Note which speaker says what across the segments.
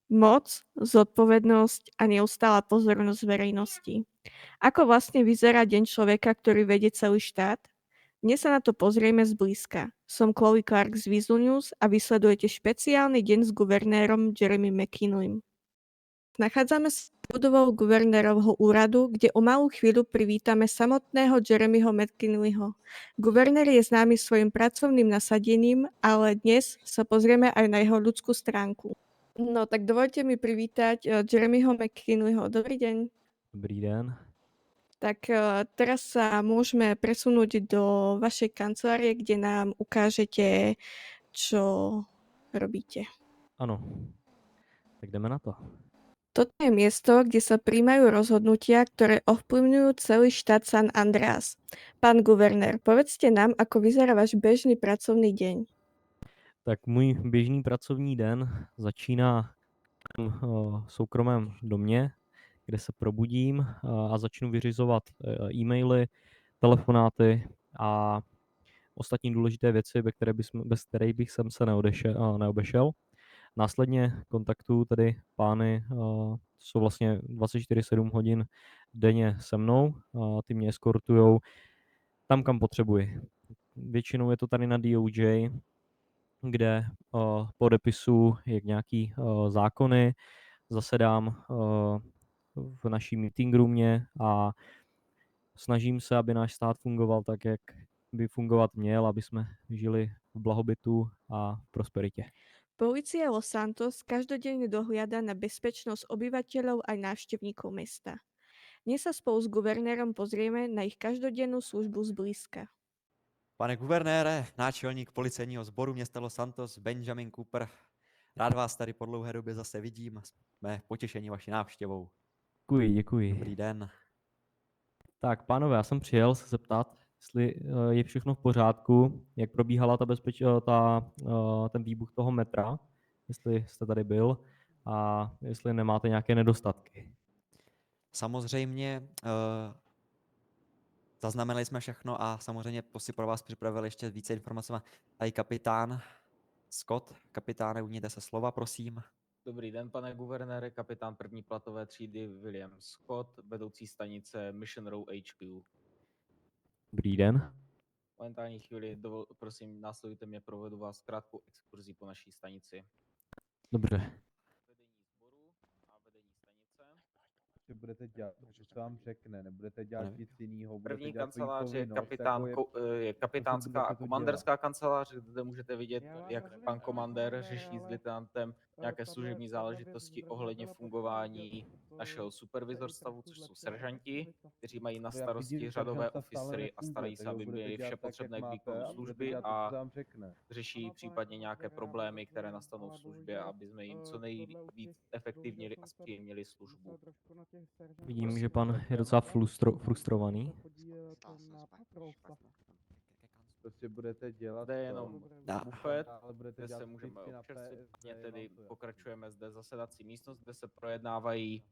Speaker 1: Moc, zodpovednosť a neustála pozornosť verejnosti. Ako vlastne vyzerá deň človeka, ktorý vedie celý štát? Dnes sa na to pozrieme zblízka. Som Chloe Clark z Weasel News a vysledujete špeciálny deň s guvernérom Jeremy McKinleym. Nachádzame sa budovou guvernérovho úradu, kde o malú chvíľu privítame samotného Jeremyho McKinleyho. Guvernér je známy svojim pracovným nasadením, ale dnes sa pozrieme aj na jeho ľudskú stránku. No tak dovolte mi privítať Jeremyho McKinleyho. Dobrý deň.
Speaker 2: Dobrý den.
Speaker 1: Tak teraz sa môžeme presunúť do vašej kancelárie, kde nám ukážete, čo robíte.
Speaker 2: Ano. Tak jdeme na to.
Speaker 1: Toto je miesto, kde sa príjmajú rozhodnutia, ktoré ovplyvňujú celý štát San Andreas. Pán guvernér, povedzte nám, ako vyzerá váš bežný pracovný deň.
Speaker 2: Tak můj běžný pracovní den začíná v soukromém domě, kde se probudím a začnu vyřizovat e-maily, telefonáty a ostatní důležité věci, bez kterých bych jsem se neobešel. Následně kontaktuju tedy pány, jsou vlastně 24/7 hodin denně se mnou, ty mě eskortujou tam, kam potřebuji. Většinou je to tady na DOJ, kde podepisuju jak nějaký zákony, zasedám v naší meeting roomě a snažím se, aby náš stát fungoval tak, jak by fungovat měl, aby jsme žili v blahobytu a v prosperitě.
Speaker 1: Polícia Los Santos každodenne dohliada na bezpečnosť obyvateľov aj návštevníkov mesta. Dnes sa spolu s guvernérom pozrieme na ich každodennú službu zblízka.
Speaker 3: Pane guvernére, náčelník policejního sboru města Los Santos, Benjamin Cooper, rád vás tady po dlouhé době zase vidím. Jsme potěšeni vaší návštěvou.
Speaker 2: Děkuji.
Speaker 3: Dobrý den.
Speaker 2: Tak, pánové, já jsem přijel se zeptat, jestli je všechno v pořádku, jak probíhala ten výbuch toho metra, jestli jste tady byl a jestli nemáte nějaké nedostatky.
Speaker 3: Samozřejmě zaznamenali jsme všechno a samozřejmě si pro vás připravil ještě více informací. Tady kapitán Scott. Kapitáne, ujměte se slova, prosím.
Speaker 4: Dobrý den, pane guvernére, kapitán první platové třídy William Scott, vedoucí stanice Mission Row HQ.
Speaker 2: Dobrý den.
Speaker 4: Momentální chvíli, prosím, následujte mě, provedu vás krátkou exkurzí po naší stanici.
Speaker 2: Dobře.
Speaker 4: Vedení sboru a vedení stanice.
Speaker 5: Že budete dělat, že to vám řekne, nebudete dělat nic jiného.
Speaker 4: První kancelář je kapitánská a komanderská kancelář, kde můžete vidět, jak pan komandér řeší s lieutenantem nějaké služební záležitosti ohledně fungování našeho supervizorstavu, což jsou seržanti, kteří mají na starosti řadové oficery a starají se, aby měli vše potřebné k výkonu služby a řeší případně nějaké problémy, které nastanou v službě, aby jsme jim co nejvíc efektivnili a zpříjemnili službu.
Speaker 2: Vidím, že pan je docela frustrovaný.
Speaker 5: Prostě budete dělat
Speaker 4: Zde je jenom bufet, kde se můžeme
Speaker 5: vždycky
Speaker 4: občerstvit, tedy pokračujeme zde zasedací místnost, kde se projednávají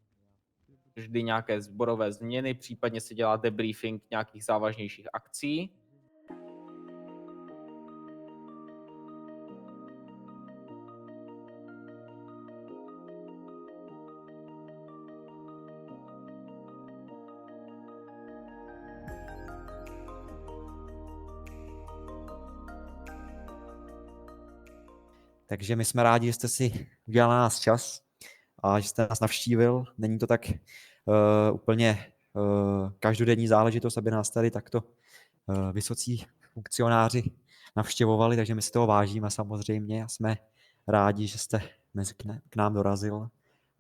Speaker 4: vždy nějaké sborové změny, případně se dělá debriefing nějakých závažnějších akcí.
Speaker 3: Takže my jsme rádi, že jste si udělal na nás čas a že jste nás navštívil. Není to tak úplně každodenní záležitost, aby nás tady takto vysocí funkcionáři navštěvovali, takže my si toho vážíme samozřejmě a jsme rádi, že jste k nám dorazil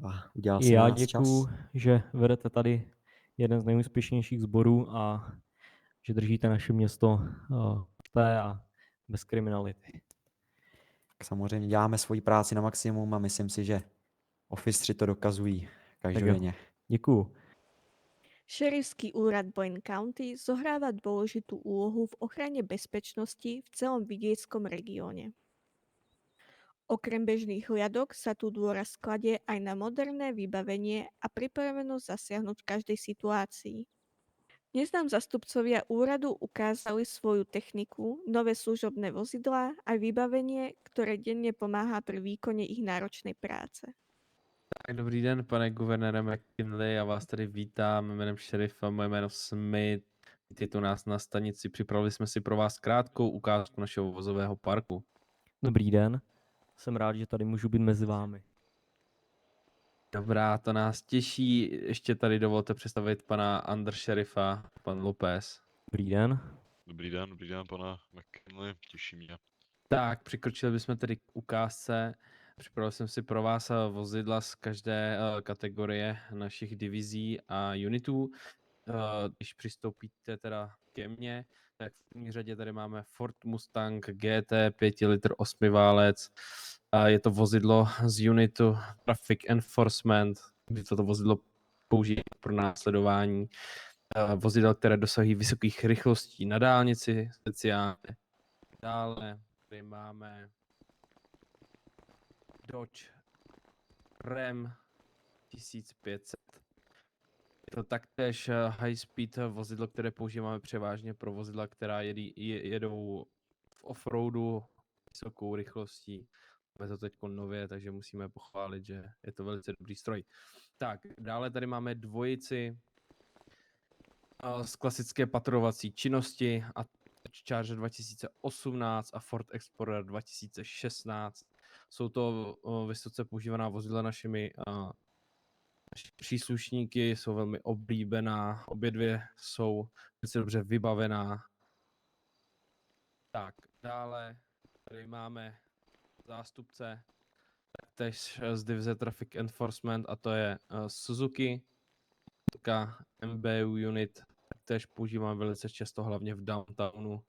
Speaker 3: a udělal si na nás čas.
Speaker 2: Já děkuju, že vedete tady jeden z nejúspěšnějších sborů a že držíte naše město a bez kriminality.
Speaker 3: Samozřejmě děláme svoji práci na maximum a myslím si, že oficeri to dokazují každodenně.
Speaker 2: Děkuju.
Speaker 1: Šerifský úrad Boyne County zohráva dôležitú úlohu v ochrane bezpečnosti v celom vidieckom regióne. Okrem bežných hliadok sa tu dôraz kladie aj na moderné vybavenie a pripravenosť zasiahnuť v každej situácii. Dnes nám zastupcovia úradu ukázali svoju techniku, nové služobné vozidlá a vybavenie, ktoré denne pomáha pri výkone ich náročnej práce.
Speaker 6: Tak, dobrý den, pane guvernére McKinley, já vás tady vítám jménem šerifa, moje jméno Smith. Vítejte u nás na stanici, připravili jsme si pro vás krátkou ukázku našeho vozového parku.
Speaker 2: Dobrý den, jsem rád, že tady můžu být mezi vámi.
Speaker 6: Dobrá, to nás těší. Ještě tady dovolte představit pana underšerifa, pan Lopez.
Speaker 2: Dobrý den.
Speaker 7: Dobrý den, pane McKinley, těší mě.
Speaker 6: Tak, přikročili bychom tedy k ukázce. Připravil jsem si pro vás vozidla z každé kategorie našich divizí a unitů. Když přistoupíte teda ke mně, tak v první řadě tady máme Ford Mustang GT 5 litr 8 válec. Je to vozidlo z unitu Traffic Enforcement, kdy toto vozidlo použije pro následování vozidel, které dosahují vysokých rychlostí na dálnici speciálně. Dále tady máme Dodge Ram 1500. Je to taktéž high speed vozidlo, které používáme převážně pro vozidla, která jedou v offroadu vysokou rychlostí. Máme to teď nově, takže musíme pochválit, že je to velice dobrý stroj. Tak, dále tady máme dvojici z klasické patrolovací činnosti a Charger 2018 a Ford Explorer 2016. Jsou to vysoce používaná vozidla našimi příslušníky, jsou velmi oblíbená, obě dvě jsou velice dobře vybavená. Tak, dále tady máme zástupce taktéž z divize Traffic Enforcement a to je Suzuki, taka MBU unit, taktéž používám velice často, hlavně v downtownu,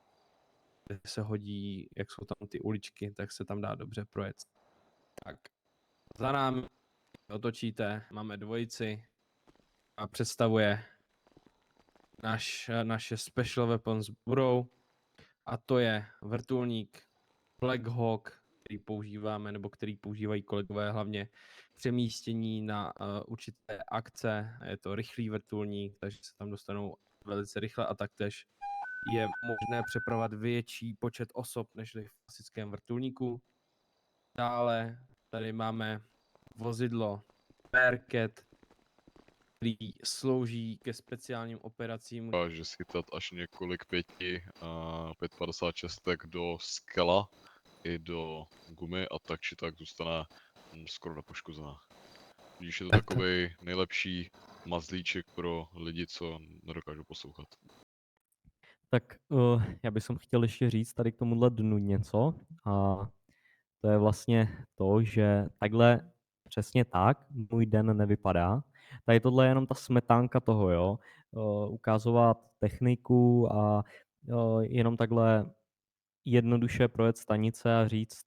Speaker 6: kde se hodí, jak jsou tam ty uličky, tak se tam dá dobře projet. Tak, za námi otočíte, máme dvojici a představuje naše Special Weapons Bureau a to je vrtulník Black Hawk, který používáme, nebo který používají kolegové hlavně k přemístění na určité akce. Je to rychlý vrtulník, takže se tam dostanou velice rychle a taktéž je možné přepravovat větší počet osob než v klasickém vrtulníku. Dále tady máme vozidlo Bearcat, který slouží ke speciálním operacím.
Speaker 7: Může schytat až několik 556 do skela i do gumy a tak či tak zůstane skoro nepoškozená. Vidíš, je to takový nejlepší mazlíček pro lidi, co nedokážou poslouchat.
Speaker 2: Tak já bych chtěl ještě říct tady k tomuhle dnu něco a to je vlastně to, že takhle přesně tak můj den nevypadá. Tady tohle je jenom ta smetánka toho, jo. Ukazovat techniku a jenom takhle jednoduše projet stanice a říct,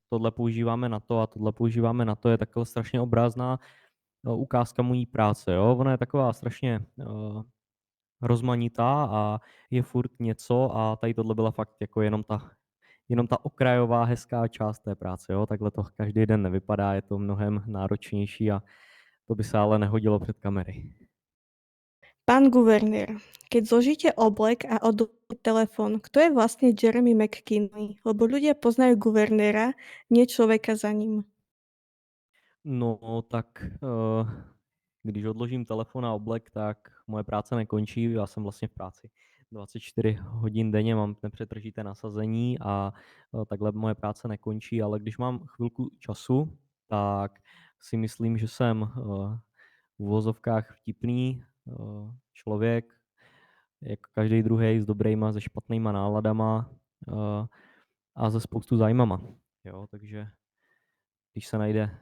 Speaker 2: tohle používáme na to a tohle používáme na to, je takhle strašně obrazná ukázka mojí práce, jo. Ona je taková strašně rozmanitá a je furt něco a tady tohle byla fakt jako jenom ta okrajová hezká část té práce, jo. Takhle to každý den nevypadá, je to mnohem náročnější a to by se ale nehodilo před kamery.
Speaker 1: Pán guvernér, keď zložíte oblek a odložíte telefon, kto je vlastne Jeremy McKinley? Lebo ľudia poznajú guvernéra, nie človeka za ním.
Speaker 2: No, tak když odložím telefon a oblek, tak moje práce nekončí, já jsem vlastně v práci 24 hodin denně, mám nepřetržité nasazení a takhle moje práce nekončí, ale když mám chvilku času, tak si myslím, že jsem v uvozovkách vtipný člověk, jak každý druhý, s dobrýma, se špatnýma náladama a se spoustu zájmama. Jo, takže když se najde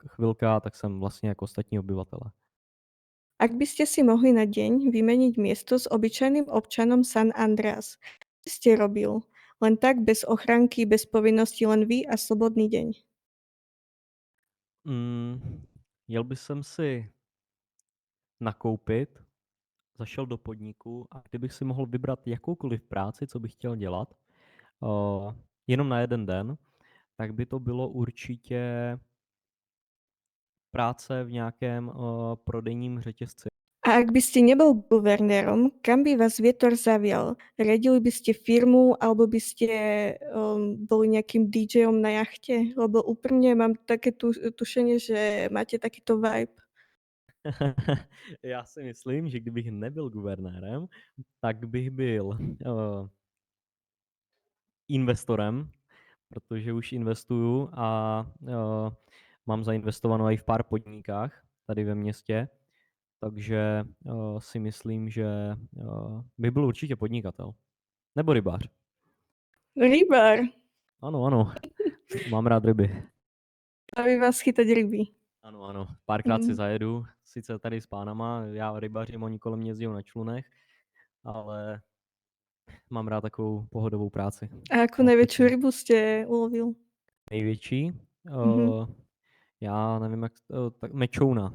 Speaker 2: chvilka, tak jsem vlastně jako ostatní obyvatele.
Speaker 1: Ak by ste si mohli na deň vymeniť miesto s obyčajným občanom San Andreas, čo by ste robil? Len tak, bez ochranky, bez povinnosti, len vy a slobodný deň.
Speaker 2: Jel bych si nakoupit, zašel do podniku a kdybych si mohl vybrat jakoukoliv práci, co bych chtěl dělat, jenom na jeden den, tak by to bylo určitě práce v nějakém prodejním řetězci.
Speaker 1: A ak by ste nebol guvernérom, kam by vás vietor zavial? Riadili by ste firmu alebo by ste boli nejakým DJom na jachte? Lebo úprimne mám také tušenie, že máte takýto vibe.
Speaker 2: Já si myslím, že kdybych nebyl guvernérem, tak bych byl investorem, protože už investuju a mám zainvestovanou i v pár podnikách tady ve městě, takže si myslím, že bych byl určitě podnikatel. Nebo rybář.
Speaker 1: Rybár.
Speaker 2: Ano, ano. Mám rád ryby.
Speaker 1: Baví vás chytať ryby.
Speaker 2: Ano, ano. Párkrát si
Speaker 1: Mm.
Speaker 2: zajedu, sice tady s pánama, já rybařím, oni kolem mě jezdí na člunech, ale mám rád takovou pohodovou práci.
Speaker 1: A akú
Speaker 2: No,
Speaker 1: najväčšiu
Speaker 2: pěkně.
Speaker 1: rybu ste ulovil?
Speaker 2: Největší?
Speaker 1: Mhm.
Speaker 2: Já nevím, jak tak mečouna.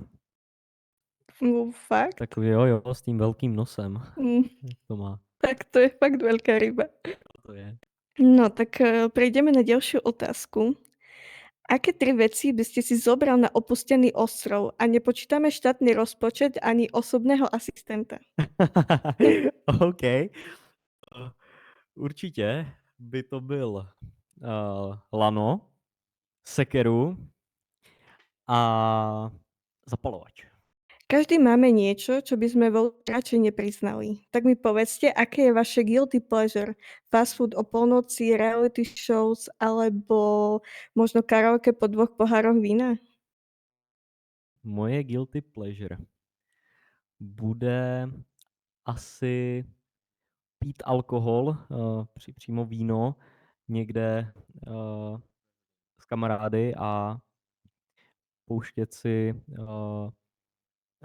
Speaker 1: Fakt?
Speaker 2: Takový jo, s tím velkým nosem.
Speaker 1: Mm,
Speaker 2: Jak to má?
Speaker 1: tak to je fakt veľká ryba.
Speaker 2: To je.
Speaker 1: No, tak prejdeme na ďalšiu otázku. Aké 3 veci by ste si zobral na opustený ostrov a nepočítame štátny rozpočet ani osobného asistenta?
Speaker 2: OK. Určitě by to byl lano, sekeru a zapalovač.
Speaker 1: Každý máme niečo, čo by sme radšej nepriznali. Tak mi povedzte, aké je vaše guilty pleasure? Fast food o polnoci, reality shows alebo možno karaoke po 2 pohároch vína?
Speaker 2: Moje guilty pleasure bude asi pít alkohol, přímo víno, někde s kamarády a pouštět si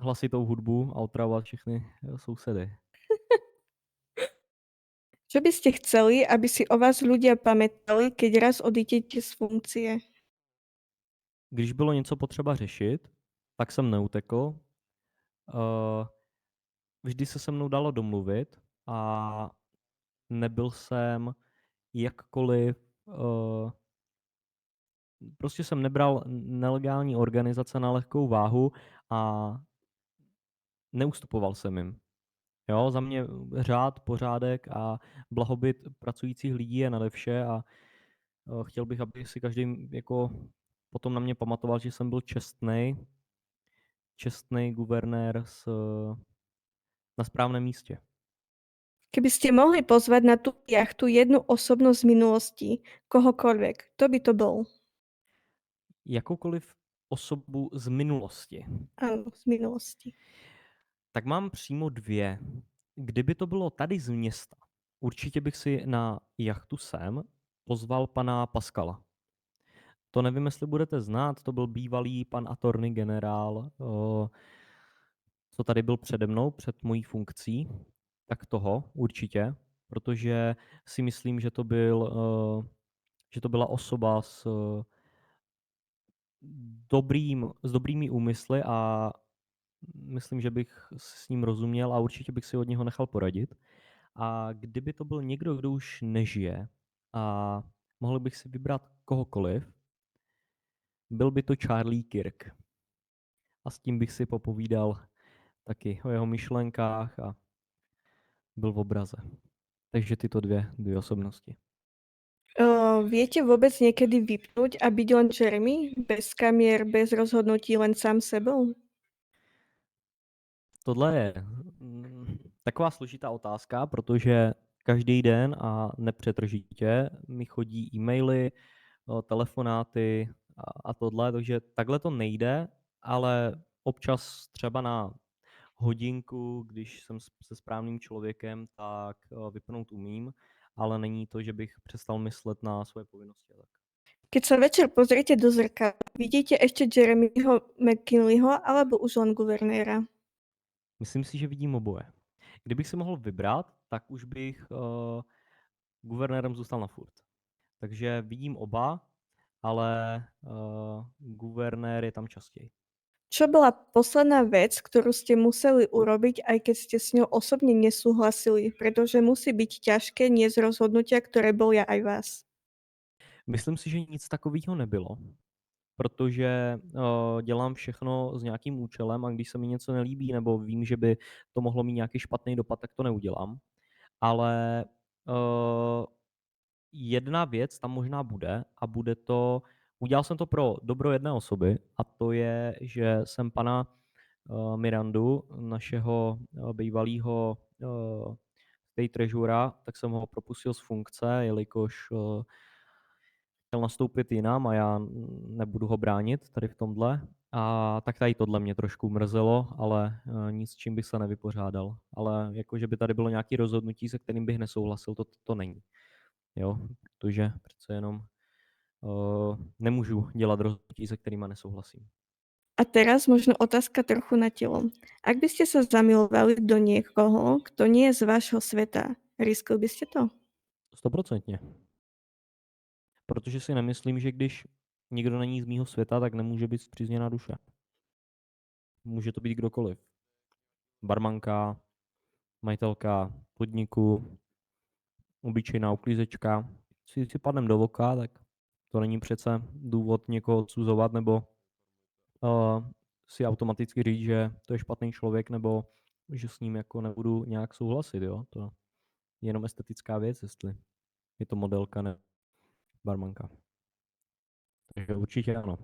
Speaker 2: hlasitou hudbu a otravovat všechny sousedy.
Speaker 1: Čo by ste chceli, aby si o vás ľudia pamätali, keď raz odídete z funkcie?
Speaker 2: Když bylo něco potřeba řešit, tak jsem neutekl. Vždy se mnou dalo domluvit a nebyl jsem jakkoliv, prostě jsem nebral nelegální organizace na lehkou váhu a neustupoval jsem jim. Jo, za mě řád, pořádek a blahobyt pracujících lidí je nade vše a chtěl bych, aby si každý jako potom na mě pamatoval, že jsem byl čestný guvernér na správném místě.
Speaker 1: Keby ste mohli pozvať na tú jachtu jednu osobnosť z minulosti, kohokoľvek, kto by to bol?
Speaker 2: Jakoukoliv osobu z minulosti.
Speaker 1: Áno, z minulosti.
Speaker 2: Tak mám přímo 2. Kdyby to bylo tady z města, určitě bych si na jachtu sem pozval pana Pascala. To nevím, jestli budete znát, to byl bývalý pan attorney generál, co tady byl přede mnou, před mojí funkcí, tak toho určitě, protože si myslím, že to byla osoba s dobrými úmysly a myslím, že bych s ním rozuměl a určitě bych si od něho nechal poradit. A kdyby to byl někdo, kdo už nežije a mohl bych si vybrat kohokoliv, byl by to Charlie Kirk. A s tím bych si popovídal taky o jeho myšlenkách a byl v obraze. Takže tyto dvě osobnosti.
Speaker 1: Viete vôbec niekedy vypnúť a byť len Jeremy? Bez kamier, bez rozhodnutí, len sám sebou?
Speaker 2: Tohle je taková složitá otázka, protože každý den a nepřetržitě mi chodí e-maily, telefonáty a tohle, takže takhle to nejde, ale občas třeba na hodinku, když jsem se správným člověkem, tak vypnout umím, ale není to, že bych přestal myslet na svoje povinnosti.
Speaker 1: Keď sa večer pozriete do zrkadla, vidíte ešte Jeremyho McKinleyho alebo už len guvernéra?
Speaker 2: Myslím si, že vidím oboje. Kdybych si mohl vybrat, tak už bych guvernérem zůstal na furt. Takže vidím oba, ale guvernér je tam častěji.
Speaker 1: Čo bola posledná vec, ktorú ste museli urobiť, aj keď ste s ňou osobne nesúhlasili, pretože musí byť ťažké niesť rozhodnutia, ktoré bolia aj vás?
Speaker 2: Myslím si, že nic takového nebylo. protože dělám všechno s nějakým účelem a když se mi něco nelíbí nebo vím, že by to mohlo mít nějaký špatný dopad, tak to neudělám. Ale jedna věc tam možná bude a bude to, udělal jsem to pro dobro jedné osoby a to je, že jsem pana Mirandu, našeho bývalého state treasurera, tak jsem ho propustil z funkce, jelikož chtěl nastoupit jinam a já nebudu ho bránit tady v tomhle. A tak tady tohle mě trošku mrzelo, ale nic, s čím bych se nevypořádal. Ale jako, že by tady bylo nějaké rozhodnutí, se kterým bych nesouhlasil, to není. Jo, protože přece jenom nemůžu dělat rozhodnutí, se kterými nesouhlasím.
Speaker 1: A teraz možno otázka trochu na telo. Ak by ste sa zamilovali do niekoho, kto nie je z vášho sveta, riskli by ste to?
Speaker 2: 100%. Protože si nemyslím, že když nikdo není z mýho světa, tak nemůže být spřízněná duše. Může to být kdokoliv. Barmanka, majitelka podniku, obyčejná uklízečka. Si padnem do voka, tak to není přece důvod někoho odsuzovat nebo si automaticky říct, že to je špatný člověk nebo že s ním jako nebudu nějak souhlasit. Jo? To je jenom estetická věc, jestli je to modelka nebo barmanka. Takže určitě ano.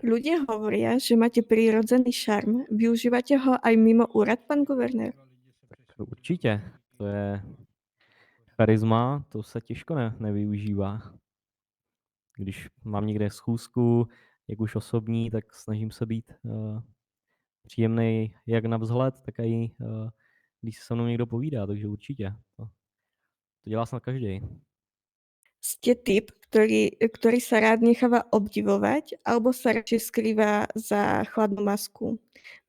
Speaker 1: Ľudia hovoria, že máte prírodzený šarm. Využívate ho aj mimo úrad, pán guvernér?
Speaker 2: Tak určitě. To je charisma, to se těžko nevyužívá. Když mám někde schůzku, jak už osobní, tak snažím se být příjemný jak na vzhled, tak i když se se mnou někdo povídá, takže určitě. To dělá snad každý.
Speaker 1: Ste typ, ktorý sa rád necháva obdivovať, alebo sa radšej skrýva za chladnú masku?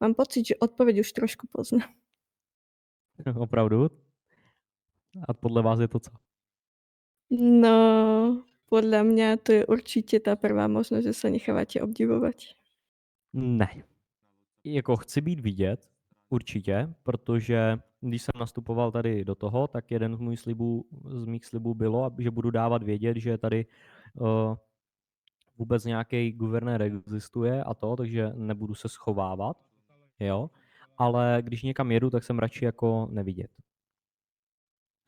Speaker 1: Mám pocit, že odpoveď už trošku poznám.
Speaker 2: Opravdu? A podle vás je to co?
Speaker 1: No, podľa mňa to je určite tá prvá možnosť, že sa nechávate obdivovať.
Speaker 2: Ne. Jako chci být vidět, určitě, protože když jsem nastupoval tady do toho, tak jeden z mých slibů bylo, že budu dávat vědět, že tady vůbec nějaký guvernér existuje a to, takže nebudu se schovávat, jo. Ale když někam jedu, tak jsem radši jako nevidět.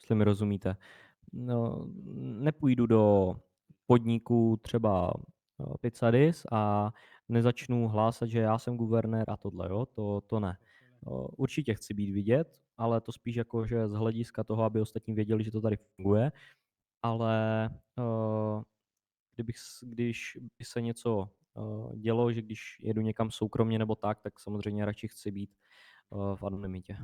Speaker 2: Jestli mi rozumíte. No, nepůjdu do podniku třeba Pizzadis a nezačnu hlásat, že já jsem guvernér a tohle, jo, to ne. Určitě chci být vidět, ale to spíš jako, že z hlediska toho, aby ostatní věděli, že to tady funguje, ale když by se něco dělo, že když jedu někam soukromně nebo tak samozřejmě radši chci být v anonymitě.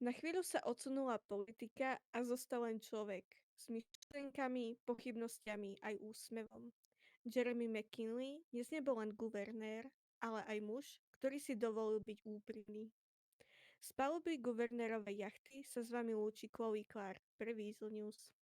Speaker 1: Na chvíľu sa odsunula politika a zostal len človek s myšlienkami, pochybnostiami aj úsmevom. Jeremy McKinley dnes nebol len guvernér, ale aj muž, ktorý si dovolil byť úprimný. Z paluby guvernérovej jachty sa s vami lúči Chloe Clark pre Weasel News.